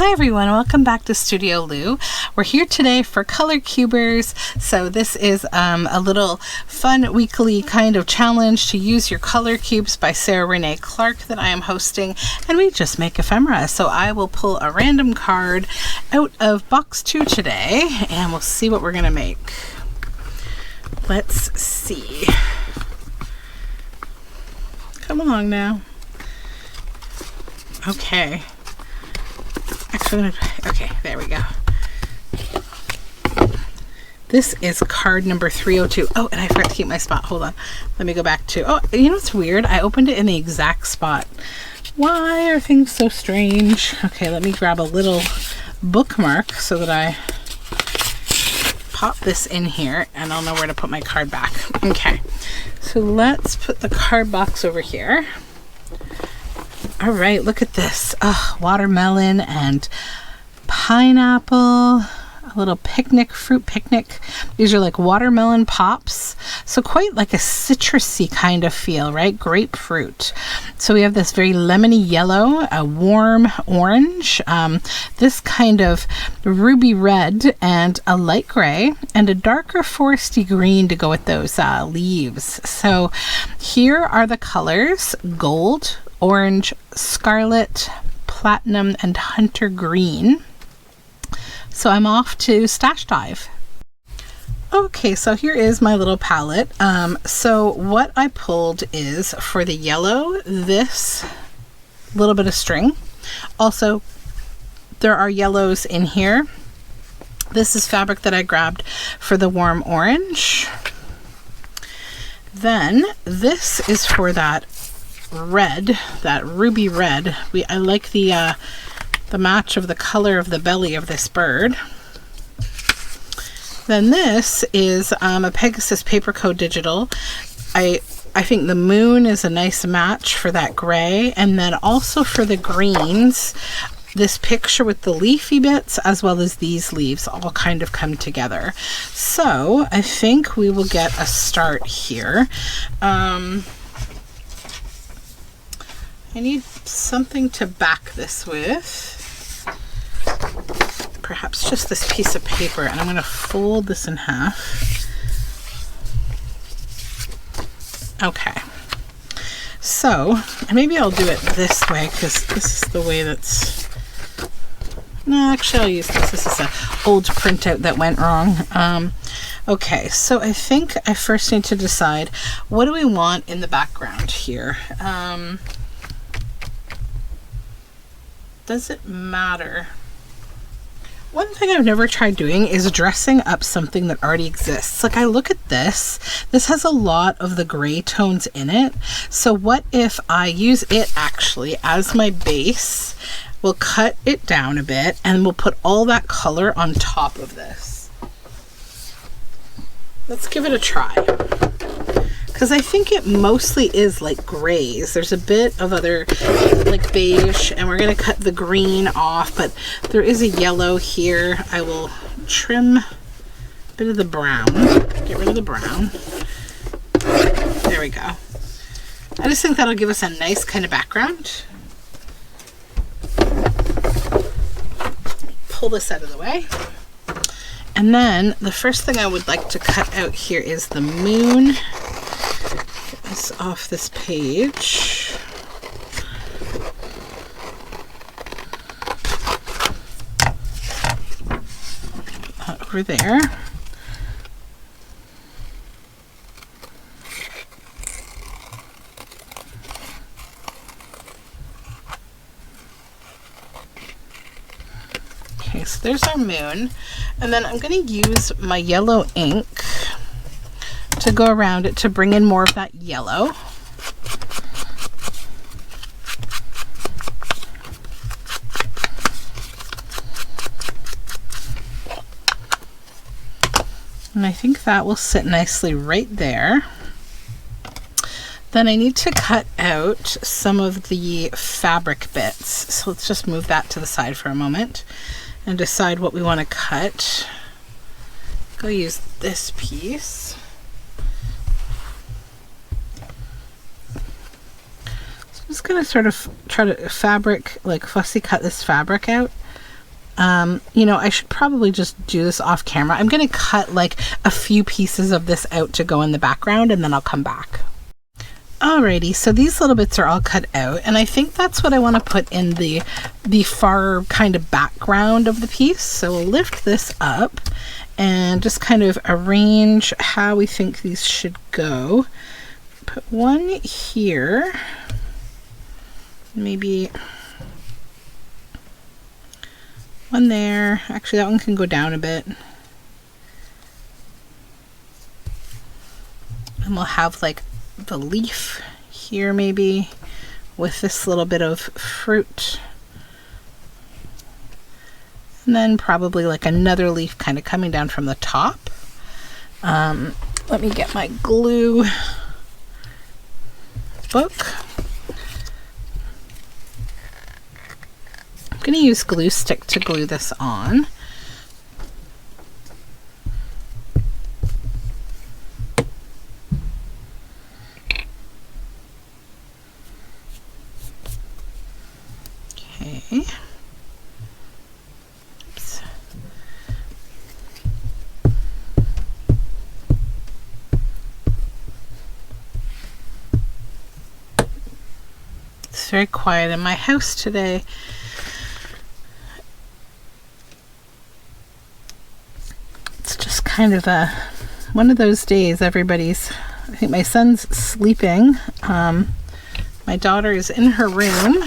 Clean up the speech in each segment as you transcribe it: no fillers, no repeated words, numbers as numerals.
Hi everyone, welcome back to Studioloo. We're here today for Color Cubers. So this is a little fun weekly kind of challenge to use your color cubes by Sarah Renee Clark that I am hosting, and we just make ephemera. So I will pull a random card out of box 2 today and we'll see what we're gonna make. Let's see. Come along now. Okay. Actually, okay, there we go. This is card number 302. Oh, and I forgot to keep my spot. Hold on. Let me go back to, oh, you know what's weird? I opened it in the exact spot. Why are things so strange? Okay, let me grab a little bookmark so that I pop this in here and I'll know where to put my card back. Okay, so let's put the card box over here. All right, look at this. Watermelon and pineapple, a little picnic, fruit picnic. These are like watermelon pops. So quite like a citrusy kind of feel, right? Grapefruit. So we have this very lemony yellow, a warm orange, this kind of ruby red and a light gray and a darker foresty green to go with those leaves. So here are the colors: gold, orange, scarlet, platinum, and hunter green. So I'm off to Stash Dive. Okay, so here is my little palette. So what I pulled is, for the yellow, this little bit of string. Also, there are yellows in here. This is fabric that I grabbed for the warm orange. Then this is for that red, that ruby red. I like the match of the color of the belly of this bird. Then this is a Pegasus Paperco Digital. I think the moon is a nice match for that gray, and then also for the greens, this picture with the leafy bits as well as these leaves all kind of come together. So I think we will get a start here. I need something to back this with. Perhaps just this piece of paper, and I'm going to fold this in half. Okay. So maybe I'll do it this way because this is the way that's... No, actually I'll use this. This is an old printout that went wrong. Okay, so I think I first need to decide, what do we want in the background here? Does it matter? One thing I've never tried doing is dressing up something that already exists. Like, I look at this. This has a lot of the gray tones in it. So what if I use it actually as my base? We'll cut it down a bit and we'll put all that color on top of this. Let's give it a try. Because I think it mostly is like grays. There's a bit of other like beige, and we're going to cut the green off, but there is a yellow here. I will trim a bit of the brown. Get rid of the brown. There we go. I just think that'll give us a nice kind of background. Pull this out of the way. And then the first thing I would like to cut out here is the moon. Get this off this page. Put that over there. Okay, so there's our moon. And then I'm going to use my yellow ink to go around it to bring in more of that yellow. And I think that will sit nicely right there. Then I need to cut out some of the fabric bits. So let's just move that to the side for a moment and decide what we want to cut. Go use this piece. So I'm just going to sort of try to fussy cut this fabric out You know, I should probably just do this off camera. I'm going to cut like a few pieces of this out to go in the background, and then I'll come back. Alrighty, so these little bits are all cut out, and I think that's what I want to put in the far kind of background of the piece. So we'll lift this up and just kind of arrange how we think these should go. Put one here, maybe one there. Actually, that one can go down a bit. And we'll have like the leaf here maybe with this little bit of fruit. And then probably like another leaf kind of coming down from the top. Let me get my glue book. I'm going to use glue stick to glue this on. Okay. Oops. It's very quiet in my house today. It's just kind of one of those days. I think my son's sleeping. My daughter is in her room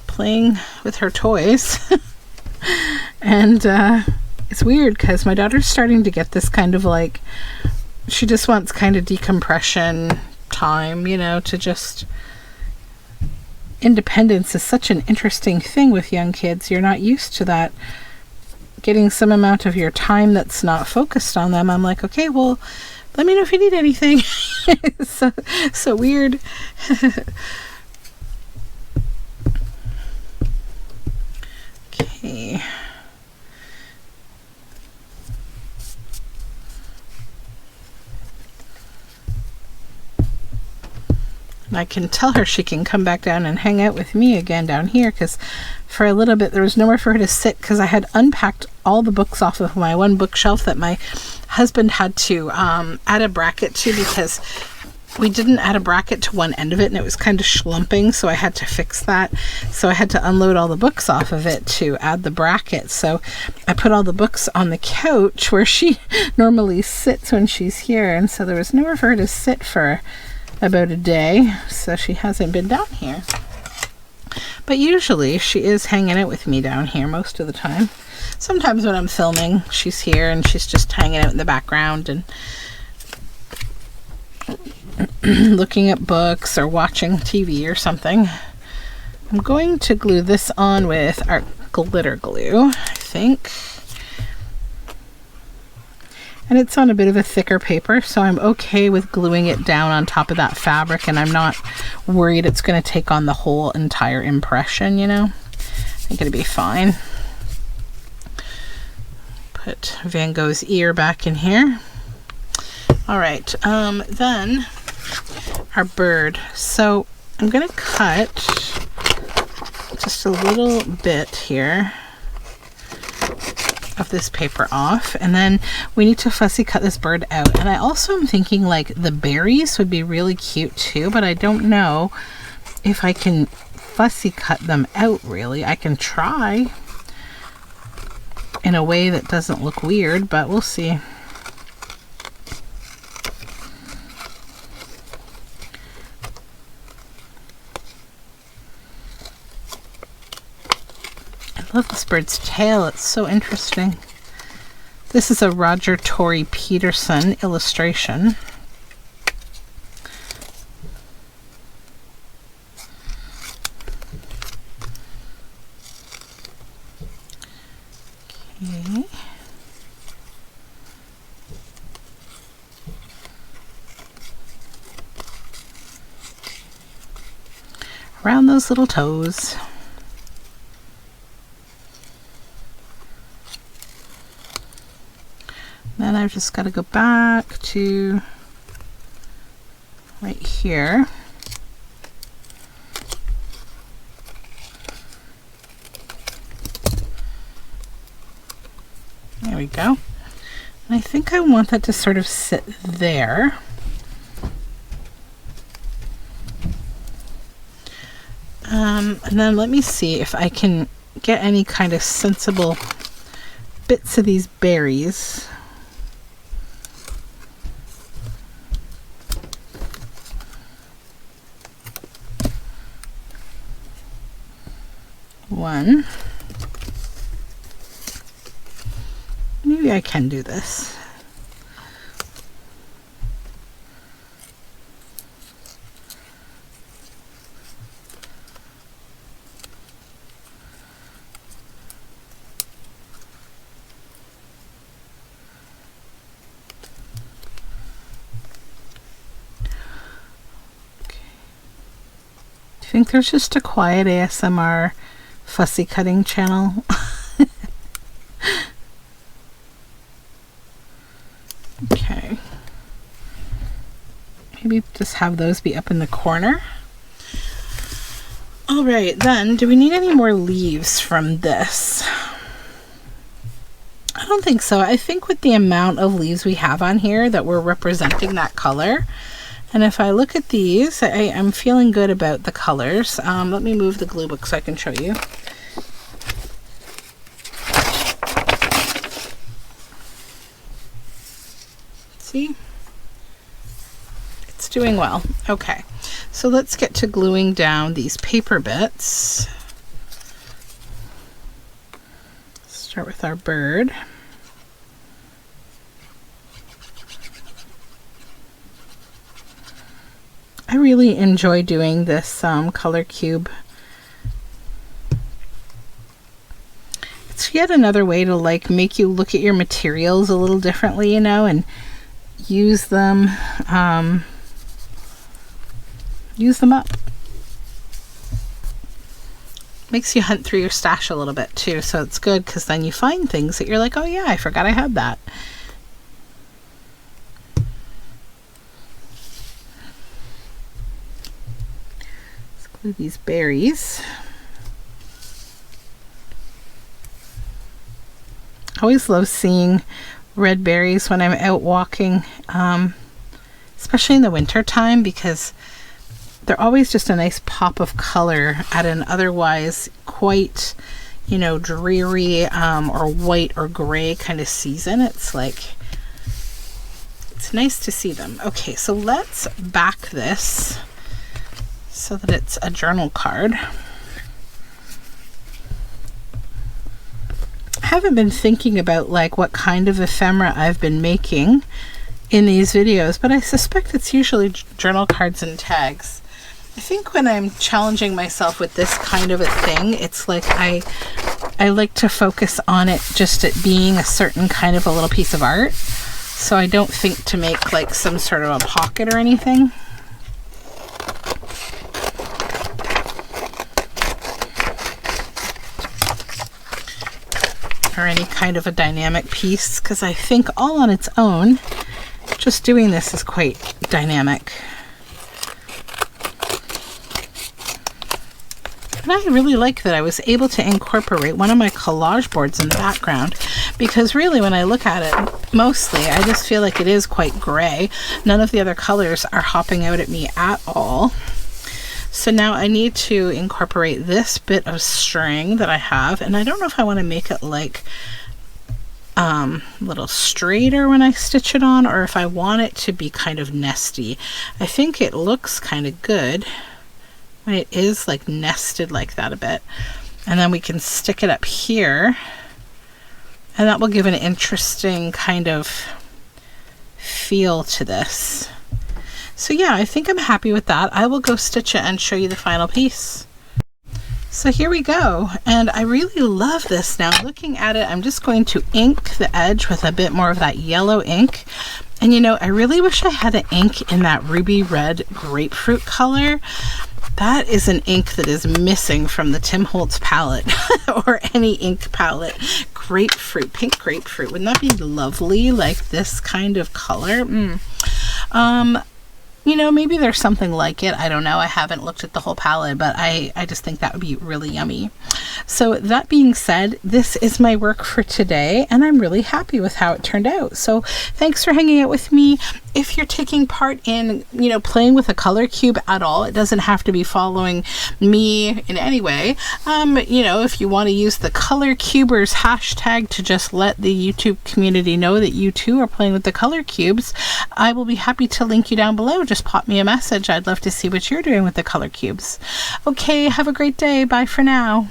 playing with her toys. And it's weird because my daughter's starting to get this kind of like, she just wants kind of decompression time, you know, to just... Independence is such an interesting thing with young kids. You're not used to that. Getting some amount of your time that's not focused on them. I'm like, okay, well, let me know if you need anything. so weird. Okay. And I can tell her she can come back down and hang out with me again down here, because for a little bit there was nowhere for her to sit because I had unpacked all the books off of my one bookshelf that my husband had to add a bracket to, because we didn't add a bracket to one end of it and it was kind of schlumping, so I had to fix that. So I had to unload all the books off of it to add the bracket. So I put all the books on the couch where she normally sits when she's here, and so there was nowhere for her to sit for about a day, so she hasn't been down here. But usually she is hanging out with me down here most of the time. Sometimes when I'm filming, she's here and she's just hanging out in the background and looking at books or watching TV or something. I'm going to glue this on with our glitter glue, I think. And it's on a bit of a thicker paper, so I'm okay with gluing it down on top of that fabric, and I'm not worried it's going to take on the whole entire impression, you know. I think it'll be fine. Put Van Gogh's ear back in here. All right, then our bird. So I'm going to cut just a little bit here of this paper off, and then we need to fussy cut this bird out. And I also am thinking like the berries would be really cute too, but I don't know if I can fussy cut them out really. I can try in a way that doesn't look weird, but we'll see. I love this bird's tail. It's so interesting. This is a Roger Torrey Peterson illustration. Okay. Around those little toes. Then I've just got to go back to right here. we go. And I think I want that to sort of sit there. And then let me see if I can get any kind of sensible bits of these berries. One. Maybe I can do this. I think there's just a quiet ASMR fussy cutting channel. Okay. Maybe just have those be up in the corner. All right, then, do we need any more leaves from this? I don't think so. I think with the amount of leaves we have on here that we're representing that color. And if I look at these, I'm feeling good about the colors. Let me move the glue book so I can show you. See? It's doing well. Okay, so let's get to gluing down these paper bits. Start with our bird. I really enjoy doing this color cube. It's yet another way to like make you look at your materials a little differently, you know, and use them up. Makes you hunt through your stash a little bit too, so it's good because then you find things that you're like, oh yeah, I forgot I had that. Glue these berries. I always love seeing red berries when I'm out walking, especially in the winter time, because they're always just a nice pop of color at an otherwise quite, you know, dreary or white or gray kind of season. It's like, it's nice to see them. Okay, so let's back this so that it's a journal card. I haven't been thinking about like what kind of ephemera I've been making in these videos, but I suspect it's usually journal cards and tags. I think when I'm challenging myself with this kind of a thing, it's like I like to focus on it just it being a certain kind of a little piece of art, so I don't think to make like some sort of a pocket or anything. Or any kind of a dynamic piece, because I think all on its own, just doing this is quite dynamic. And I really like that I was able to incorporate one of my collage boards in the background, because really when I look at it, mostly I just feel like it is quite gray. None of the other colors are hopping out at me at all. So now I need to incorporate this bit of string that I have, and I don't know if I want to make it like a little straighter when I stitch it on, or if I want it to be kind of nesty. I think it looks kind of good when it is like nested like that a bit, and then we can stick it up here, and that will give an interesting kind of feel to this. So yeah, I think I'm happy with that. I will go stitch it and show you the final piece. So here we go, and I really love this. Now looking at it, I'm just going to ink the edge with a bit more of that yellow ink. And you know, I really wish I had an ink in that ruby red grapefruit color. That is an ink that is missing from the Tim Holtz palette or any ink palette. Grapefruit, pink grapefruit. Wouldn't that be lovely? Like this kind of color. you know, maybe there's something like it. I don't know. I haven't looked at the whole palette, but I just think that would be really yummy. So that being said, this is my work for today, and I'm really happy with how it turned out. So thanks for hanging out with me. If you're taking part in, you know, playing with a color cube at all, it doesn't have to be following me in any way. You know, if you want to use the Color Cubers hashtag to just let the YouTube community know that you too are playing with the color cubes, I will be happy to link you down below. Just pop me a message. I'd love to see what you're doing with the color cubes. Okay, have a great day. Bye for now.